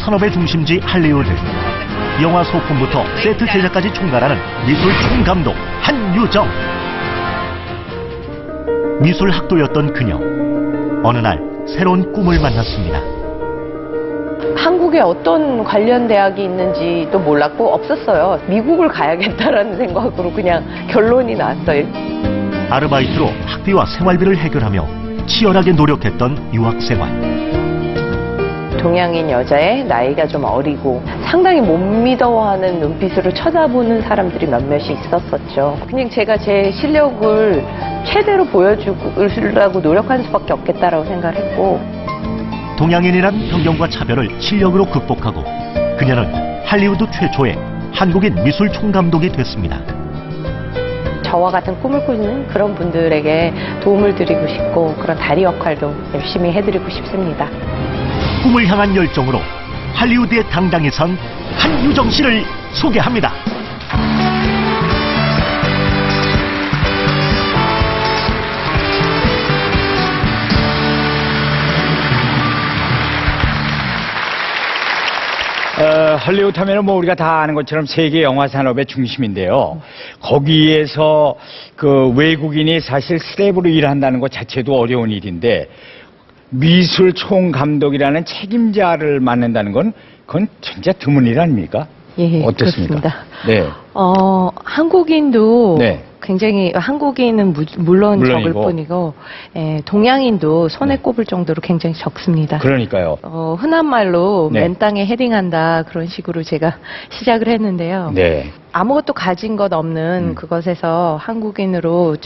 산업의 중심지 할리우드. 영화 소품부터 세트 제작까지 총괄하는 미술 총감독 한유정. 미술 학도였던 그녀. 어느 날 새로운 꿈을 만났습니다. 한국에 어떤 관련 대학이 있는지도 몰랐고 없었어요. 미국을 가야겠다라는 생각으로 그냥 결론이 났어요. 아르바이트로 학비와 생활비를 해결하며 치열하게 노력했던 유학생활. 동양인 여자의 나이가 좀 어리고 상당히 못 믿어하는 눈빛으로 쳐다보는 사람들이 몇몇이 있었었죠. 그냥 제가 제 실력을 최대로 보여주려고 노력할 수밖에 없겠다라고 생각을 했고, 동양인이란 편견과 차별을 실력으로 극복하고 그녀는 할리우드 최초의 한국인 미술 총감독이 됐습니다. 저와 같은 꿈을 꾸는 그런 분들에게 도움을 드리고 싶고 그런 다리 역할도 열심히 해드리고 싶습니다. 꿈을 향한 열정으로 할리우드에 당당히 선 한유정 씨를 소개합니다. 할리우드 하면은 뭐 우리가 다 아는 것처럼 세계 영화 산업의 중심인데요. 거기에서 그 외국인이 사실 스텝으로 일한다는 것 자체도 어려운 일인데 미술 총감독이라는 책임자를 맡는다는 건 그건 진짜 드문 일 아닙니까? 예, 어떻습니까? 그렇습니다. 네. 한국인도 네. 굉장히 한국인은 물론 적을 물론이고. 뿐이고 동양인도 손에 네. 꼽을 정도로 굉장히 적습니다. 그러니까요. 흔한 말로 네. 맨 땅에 헤딩한다 그런 식으로 제가 시작을 했는데요. 네. 아무것도 가진 것 없는 그것에서 한국인으로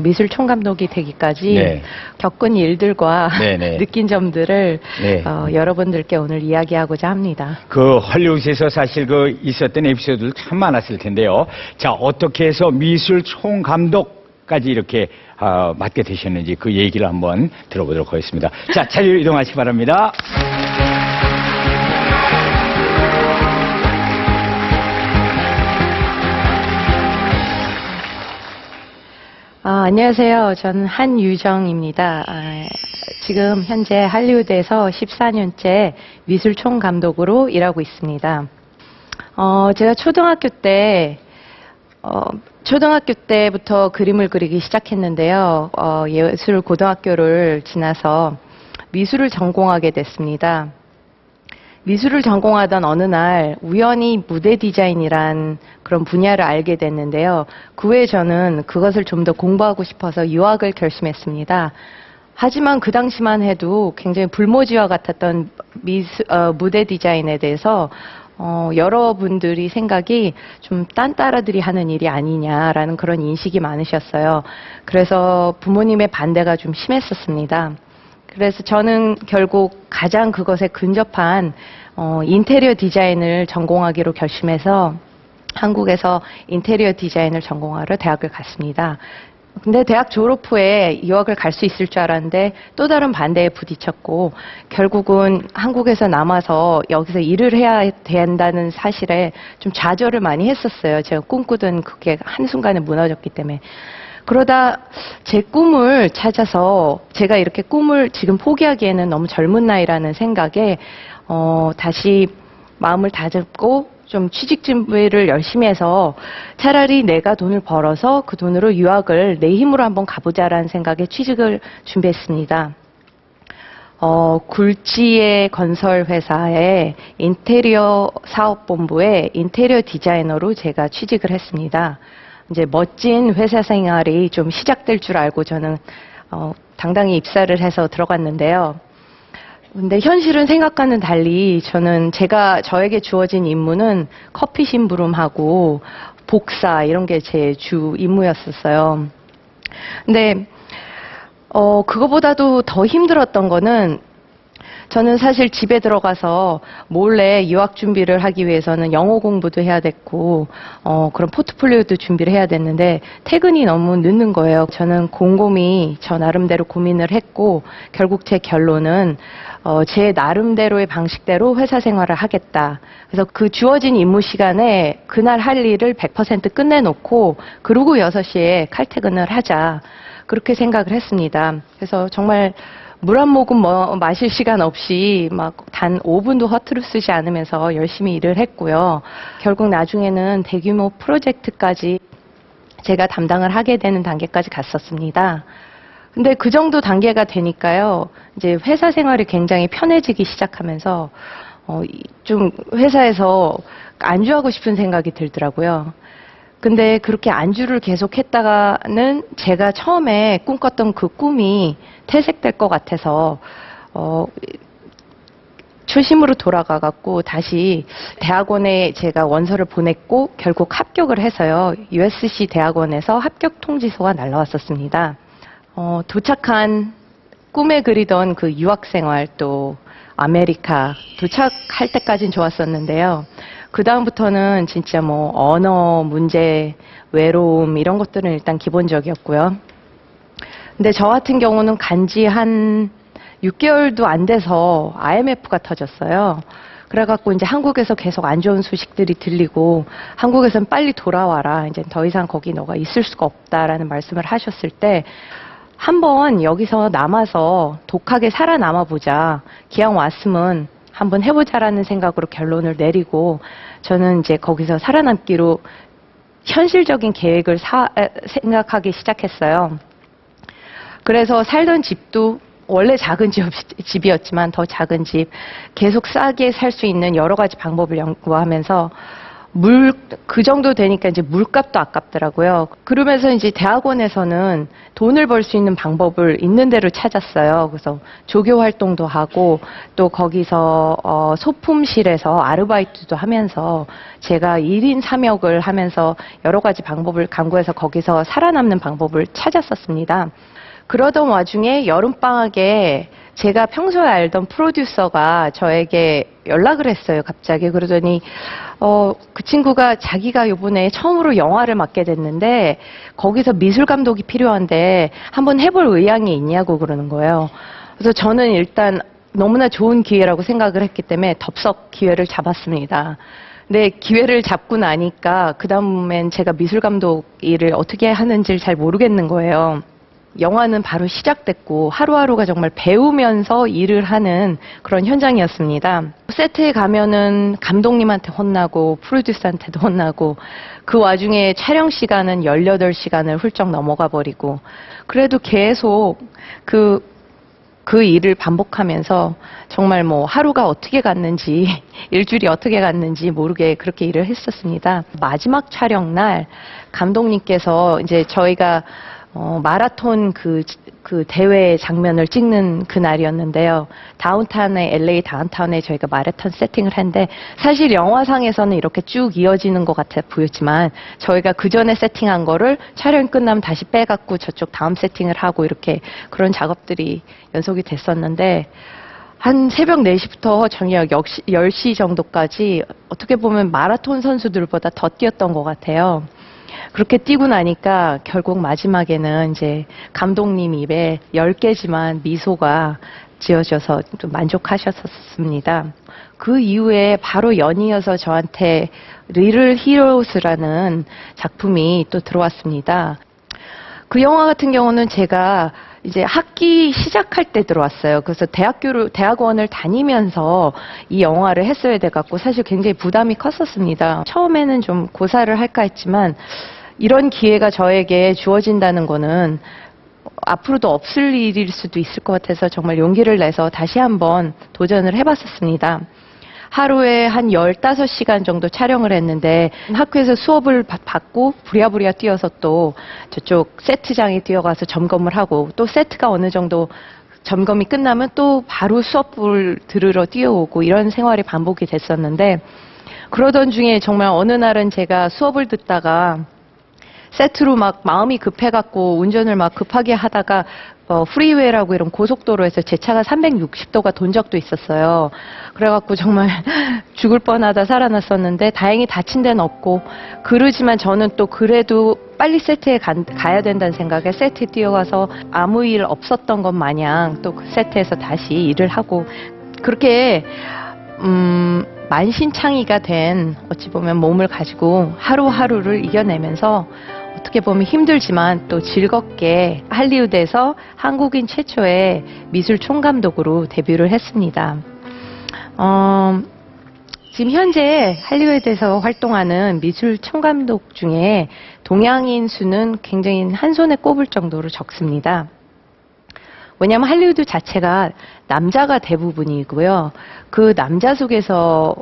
미술 총감독이 되기까지 네. 겪은 일들과 네, 네. 느낀 점들을 네. 여러분들께 오늘 이야기하고자 합니다. 그 헐리우드에서 사실 그 있었던 에피소드들 참 많았을 텐데요. 자, 어떻게 해서 미술 총감독까지 이렇게 맡게 되셨는지 그 얘기를 한번 들어보도록 하겠습니다. 자, 자리로 이동하시기 바랍니다. 안녕하세요. 저는 한유정입니다. 지금 현재 할리우드에서 14년째 미술 총감독으로 일하고 있습니다. 제가 초등학교 때부터 그림을 그리기 시작했는데요. 예술 고등학교를 지나서 미술을 전공하게 됐습니다. 미술을 전공하던 어느 날 우연히 무대 디자인이란 그런 분야를 알게 됐는데요. 그 후에 저는 그것을 좀 더 공부하고 싶어서 유학을 결심했습니다. 하지만 그 당시만 해도 굉장히 불모지와 같았던 무대 디자인에 대해서 여러분들이 생각이 좀 딴따라들이 하는 일이 아니냐라는 그런 인식이 많으셨어요. 그래서 부모님의 반대가 좀 심했었습니다. 그래서 저는 결국 가장 그것에 근접한 인테리어 디자인을 전공하기로 결심해서 한국에서 인테리어 디자인을 전공하러 대학을 갔습니다. 근데 대학 졸업 후에 유학을 갈 수 있을 줄 알았는데 또 다른 반대에 부딪혔고 결국은 한국에서 남아서 여기서 일을 해야 된다는 사실에 좀 좌절을 많이 했었어요. 제가 꿈꾸던 그게 한순간에 무너졌기 때문에. 그러다 제 꿈을 찾아서 제가 이렇게 꿈을 지금 포기하기에는 너무 젊은 나이라는 생각에 다시 마음을 다잡고 좀 취직 준비를 열심히 해서 차라리 내가 돈을 벌어서 그 돈으로 유학을 내 힘으로 한번 가보자라는 생각에 취직을 준비했습니다. 굴지의 건설회사의 인테리어 사업본부의 인테리어 디자이너로 제가 취직을 했습니다. 이제 멋진 회사 생활이 좀 시작될 줄 알고 저는 당당히 입사를 해서 들어갔는데요. 근데 현실은 생각과는 달리 저에게 주어진 임무는 커피 심부름하고 복사 이런 게 제 주 임무였었어요. 근데 그거보다도 더 힘들었던 거는 저는 사실 집에 들어가서 몰래 유학 준비를 하기 위해서는 영어 공부도 해야 됐고 그런 포트폴리오도 준비를 해야 됐는데 퇴근이 너무 늦는 거예요. 저는 곰곰이 저 나름대로 고민을 했고 결국 제 결론은 제 나름대로의 방식대로 회사 생활을 하겠다. 그래서 그 주어진 임무 시간에 그날 할 일을 100% 끝내놓고 그러고 6시에 칼퇴근을 하자. 그렇게 생각을 했습니다. 그래서 정말 물 한 모금 마실 시간 없이 막 단 5분도 허투루 쓰지 않으면서 열심히 일을 했고요. 결국 나중에는 대규모 프로젝트까지 제가 담당을 하게 되는 단계까지 갔었습니다. 근데 그 정도 단계가 되니까요, 이제 회사 생활이 굉장히 편해지기 시작하면서, 좀 회사에서 안주하고 싶은 생각이 들더라고요. 근데 그렇게 안주를 계속 했다가는 제가 처음에 꿈꿨던 그 꿈이 퇴색될 것 같아서, 초심으로 돌아가갖고 다시 대학원에 제가 원서를 보냈고 결국 합격을 해서요. USC 대학원에서 합격 통지서가 날라왔었습니다. 도착한 꿈에 그리던 그 유학생활 또 아메리카 도착할 때까진 좋았었는데요. 그 다음부터는 진짜 뭐 언어 문제, 외로움 이런 것들은 일단 기본적이었고요. 근데 저 같은 경우는 간지 한 6개월도 안 돼서 IMF가 터졌어요. 그래갖고 이제 한국에서 계속 안 좋은 소식들이 들리고 한국에선 빨리 돌아와라. 이제 더 이상 거기 너가 있을 수가 없다라는 말씀을 하셨을 때 한번 여기서 남아서 독하게 살아남아 보자. 기왕 왔으면 한번 해보자라는 생각으로 결론을 내리고 저는 이제 거기서 살아남기로 현실적인 계획을 생각하기 시작했어요. 그래서 살던 집도 원래 작은 집이었지만 더 작은 집, 계속 싸게 살 수 있는 여러 가지 방법을 연구하면서 그 정도 되니까 이제 물값도 아깝더라고요. 그러면서 이제 대학원에서는 돈을 벌 수 있는 방법을 있는 대로 찾았어요. 그래서 조교 활동도 하고 또 거기서 소품실에서 아르바이트도 하면서 제가 1인 3역을 하면서 여러 가지 방법을 강구해서 거기서 살아남는 방법을 찾았었습니다. 그러던 와중에 여름방학에 제가 평소에 알던 프로듀서가 저에게 연락을 했어요, 갑자기. 그러더니, 그 친구가 자기가 이번에 처음으로 영화를 맡게 됐는데, 거기서 미술 감독이 필요한데, 한번 해볼 의향이 있냐고 그러는 거예요. 그래서 저는 일단 너무나 좋은 기회라고 생각을 했기 때문에 덥석 기회를 잡았습니다. 근데 기회를 잡고 나니까, 그 다음엔 제가 미술 감독 일을 어떻게 하는지를 잘 모르겠는 거예요. 영화는 바로 시작됐고 하루하루가 정말 배우면서 일을 하는 그런 현장이었습니다. 세트에 가면은 감독님한테 혼나고 프로듀서한테도 혼나고 그 와중에 촬영 시간은 18시간을 훌쩍 넘어가 버리고 그래도 계속 그 일을 반복하면서 정말 뭐 하루가 어떻게 갔는지 일주일이 어떻게 갔는지 모르게 그렇게 일을 했었습니다. 마지막 촬영 날 감독님께서 이제 저희가 마라톤 그 대회 장면을 찍는 그 날이었는데요. LA 다운타운에 저희가 마라톤 세팅을 했는데 사실 영화상에서는 이렇게 쭉 이어지는 것 같아 보였지만 저희가 그 전에 세팅한 거를 촬영 끝나면 다시 빼갖고 저쪽 다음 세팅을 하고 이렇게 그런 작업들이 연속이 됐었는데 한 새벽 4시부터 저녁 10시 정도까지 어떻게 보면 마라톤 선수들보다 더 뛰었던 것 같아요. 그렇게 뛰고 나니까 결국 마지막에는 이제 감독님 입에 10개지만 미소가 지어져서 좀 만족하셨었습니다. 그 이후에 바로 연이어서 저한테 리틀 히로스라는 작품이 또 들어왔습니다. 그 영화 같은 경우는 제가 이제 학기 시작할 때 들어왔어요. 그래서 대학원을 다니면서 이 영화를 했어야 돼갖고 사실 굉장히 부담이 컸었습니다. 처음에는 좀 고사를 할까 했지만 이런 기회가 저에게 주어진다는 거는 앞으로도 없을 일일 수도 있을 것 같아서 정말 용기를 내서 다시 한번 도전을 해봤었습니다. 하루에 한 15시간 정도 촬영을 했는데 학교에서 수업을 받고 부랴부랴 뛰어서 또 저쪽 세트장에 뛰어가서 점검을 하고 또 세트가 어느 정도 점검이 끝나면 또 바로 수업을 들으러 뛰어오고 이런 생활이 반복이 됐었는데 그러던 중에 정말 어느 날은 제가 수업을 듣다가 세트로 막 마음이 급해갖고 운전을 막 급하게 하다가 프리웨이라고 이런 고속도로에서 제 차가 360도가 돈 적도 있었어요. 그래갖고 정말 죽을 뻔하다 살아났었는데 다행히 다친 데는 없고 그러지만 저는 또 그래도 빨리 세트에 가야 된다는 생각에 세트에 뛰어가서 아무 일 없었던 것 마냥 또 그 세트에서 다시 일을 하고 그렇게 만신창이가 된 어찌 보면 몸을 가지고 하루하루를 이겨내면서 어떻게 보면 힘들지만 또 즐겁게 할리우드에서 한국인 최초의 미술 총감독으로 데뷔를 했습니다. 지금 현재 할리우드에서 활동하는 미술 총감독 중에 동양인 수는 굉장히 한 손에 꼽을 정도로 적습니다. 왜냐하면 할리우드 자체가 남자가 대부분이고요. 그 남자 속에서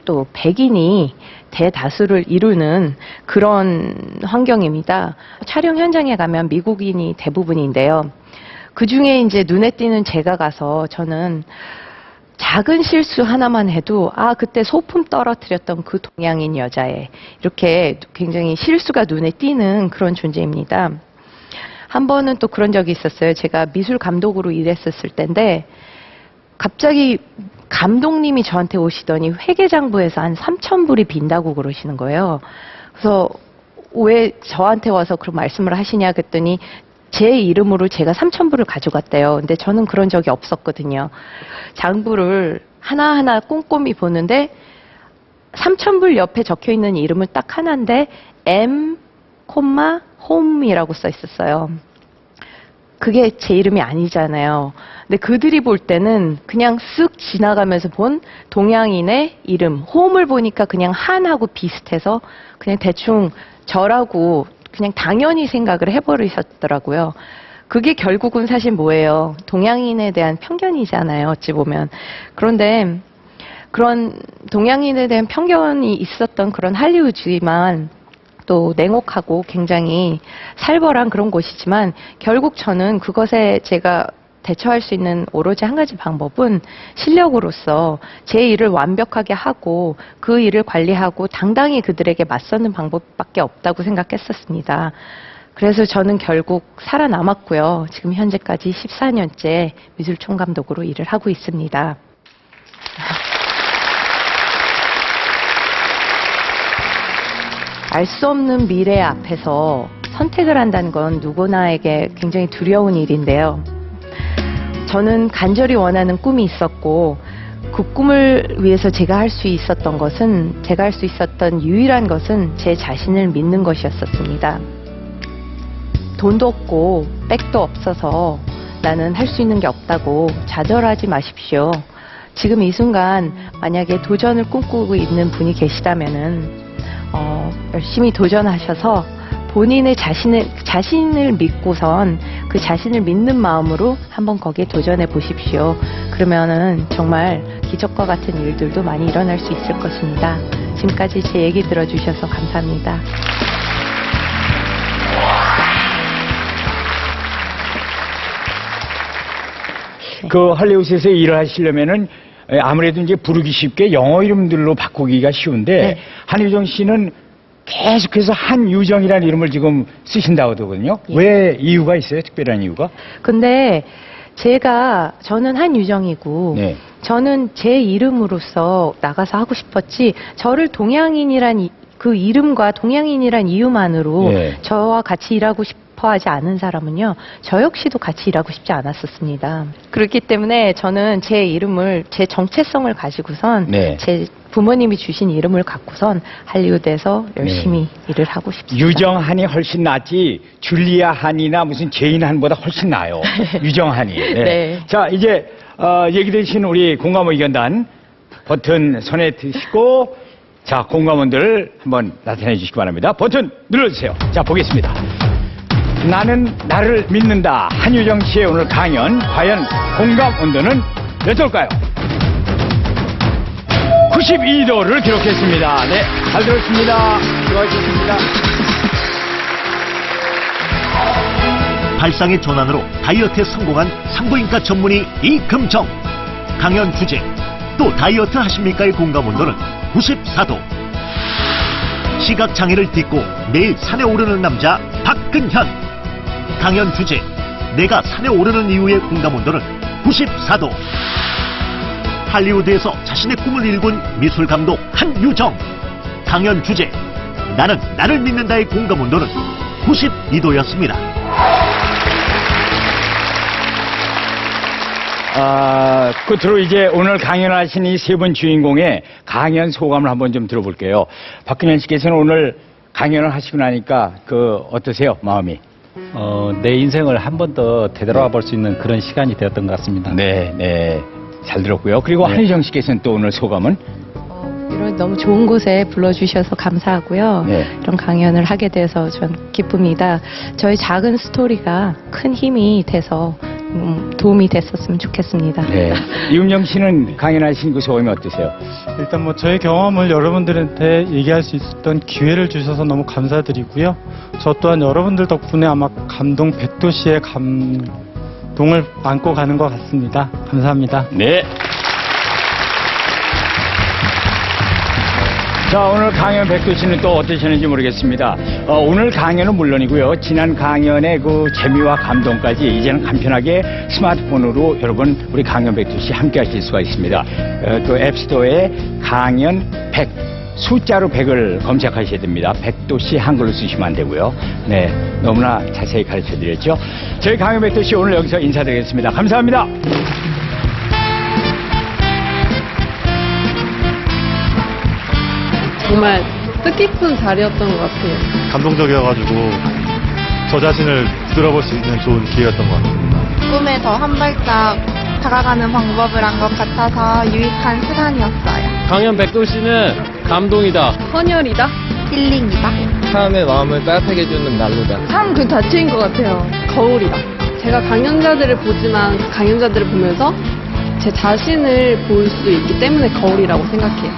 또 백인이 대다수를 이루는 그런 환경입니다. 촬영 현장에 가면 미국인이 대부분인데요. 그 중에 이제 눈에 띄는 제가 가서 저는 작은 실수 하나만 해도 그때 소품 떨어뜨렸던 그 동양인 여자애, 이렇게 굉장히 실수가 눈에 띄는 그런 존재입니다. 한 번은 또 그런 적이 있었어요. 제가 미술 감독으로 일했었을 때인데 갑자기 감독님이 저한테 오시더니 회계장부에서 한 3,000불이 빈다고 그러시는 거예요. 그래서 왜 저한테 와서 그런 말씀을 하시냐 그랬더니 제 이름으로 제가 3,000불을 가져갔대요. 근데 저는 그런 적이 없었거든요. 장부를 하나하나 꼼꼼히 보는데 3,000불 옆에 적혀 있는 이름은 딱 하나인데 M, 홈이라고 써 있었어요. 그게 제 이름이 아니잖아요. 근데 그들이 볼 때는 그냥 쓱 지나가면서 본 동양인의 이름, 홈을 보니까 그냥 한하고 비슷해서 그냥 대충 저라고 그냥 당연히 생각을 해버리셨더라고요. 그게 결국은 사실 뭐예요? 동양인에 대한 편견이잖아요, 어찌 보면. 그런데 그런 동양인에 대한 편견이 있었던 그런 할리우드지만 또 냉혹하고 굉장히 살벌한 그런 곳이지만 결국 저는 그것에 제가 대처할 수 있는 오로지 한 가지 방법은 실력으로서 제 일을 완벽하게 하고 그 일을 관리하고 당당히 그들에게 맞서는 방법밖에 없다고 생각했었습니다. 그래서 저는 결국 살아남았고요. 지금 현재까지 14년째 미술 총감독으로 일을 하고 있습니다. 알 수 없는 미래 앞에서 선택을 한다는 건 누구나에게 굉장히 두려운 일인데요. 저는 간절히 원하는 꿈이 있었고 그 꿈을 위해서 제가 할 수 있었던 것은 제가 할 수 있었던 유일한 것은 제 자신을 믿는 것이었습니다. 돈도 없고 백도 없어서 나는 할 수 있는 게 없다고 좌절하지 마십시오. 지금 이 순간 만약에 도전을 꿈꾸고 있는 분이 계시다면은 열심히 도전하셔서 본인의 자신을 믿고선 그 자신을 믿는 마음으로 한번 거기에 도전해 보십시오. 그러면은 정말 기적과 같은 일들도 많이 일어날 수 있을 것입니다. 지금까지 제 얘기 들어주셔서 감사합니다. 그 할리우드에서 일을 하시려면은 아무래도 이제 부르기 쉽게 영어 이름들로 바꾸기가 쉬운데 네. 한유정 씨는 계속해서 한유정이라는 이름을 지금 쓰신다고 하거든요. 예. 왜 이유가 있어요? 특별한 이유가? 근데 저는 한유정이고 네. 저는 제 이름으로서 나가서 하고 싶었지 저를 동양인이란 그 이름과 동양인이란 이유만으로 네. 저와 같이 일하고 싶어 하지 않은 사람은요, 저 역시도 같이 일하고 싶지 않았었습니다. 그렇기 때문에 저는 제 이름을, 제 정체성을 가지고선 네. 제 부모님이 주신 이름을 갖고선 할리우드에서 열심히 일을 하고 싶습니다. 유정한이 훨씬 낫지 줄리아 한이나 무슨 제인 한보다 훨씬 나아요. 유정한이. 네. 네. 자, 이제 얘기 되신 우리 공감 의견단 버튼 손에 드시고 자, 공감원들 한번 나타내 주시기 바랍니다. 버튼 눌러주세요. 자, 보겠습니다. 나는 나를 믿는다. 한유정 씨의 오늘 강연, 과연 공감 온도는 몇 도일까요? 92도를 기록했습니다. 네, 잘 들었습니다. 수고하셨습니다. 발상의 전환으로 다이어트에 성공한 산부인과 전문의 이금정. 강연 주제, 또 다이어트 하십니까의 공감 온도는 94도. 시각장애를 딛고 매일 산에 오르는 남자 박근현. 강연 주제, 내가 산에 오르는 이유의 공감 온도는 94도. 할리우드에서 자신의 꿈을 일군 미술감독 한유정. 강연 주제, 나는 나를 믿는다의 공감 온도는 92도였습니다. 끝으로 이제 오늘 강연하신 이 세 분 주인공의 강연 소감을 한번 좀 들어볼게요. 박근현 씨께서는 오늘 강연을 하시고 나니까 어떠세요, 마음이? 내 인생을 한 번 더 되돌아볼 수 있는 그런 시간이 되었던 것 같습니다. 네, 네. 잘 들었고요. 그리고 네. 한희정 씨께서는 또 오늘 소감은? 이런 너무 좋은 곳에 불러주셔서 감사하고요. 네. 이런 강연을 하게 돼서 전 기쁩니다. 저희 작은 스토리가 큰 힘이 돼서 도움이 됐었으면 좋겠습니다. 네. 이은영 씨는 강연하신 그 소감이 어떠세요? 일단 뭐 저의 경험을 여러분들한테 얘기할 수 있었던 기회를 주셔서 너무 감사드리고요. 저 또한 여러분들 덕분에 아마 감동 100도씨의 감동을 안고 가는 것 같습니다. 감사합니다. 네. 자, 오늘 강연 백도 씨는 또 어떠셨는지 모르겠습니다. 오늘 강연은 물론이고요. 지난 강연의 그 재미와 감동까지 이제는 간편하게 스마트폰으로 여러분 우리 강연 백도 씨 함께 하실 수가 있습니다. 또 앱스토어에 강연 100 숫자로 100을 검색하셔야 됩니다. 백도 씨 한글로 쓰시면 안 되고요. 네, 너무나 자세히 가르쳐 드렸죠. 저희 강연 백도 씨 오늘 여기서 인사드리겠습니다. 감사합니다. 정말 뜻깊은 자리였던 것 같아요. 감동적이어가지고 저 자신을 뒤돌아볼 수 있는 좋은 기회였던 것 같습니다. 꿈에 더 한 발짝 다가가는 방법을 안 것 같아서 유익한 시간이었어요. 강연 백도씨는 감동이다. 헌혈이다? 힐링이다. 사람의 마음을 따뜻하게 해주는 난로다. 삶 그 자체인 것 같아요. 거울이다. 제가 강연자들을 보지만 강연자들을 보면서 제 자신을 볼 수 있기 때문에 거울이라고 생각해요.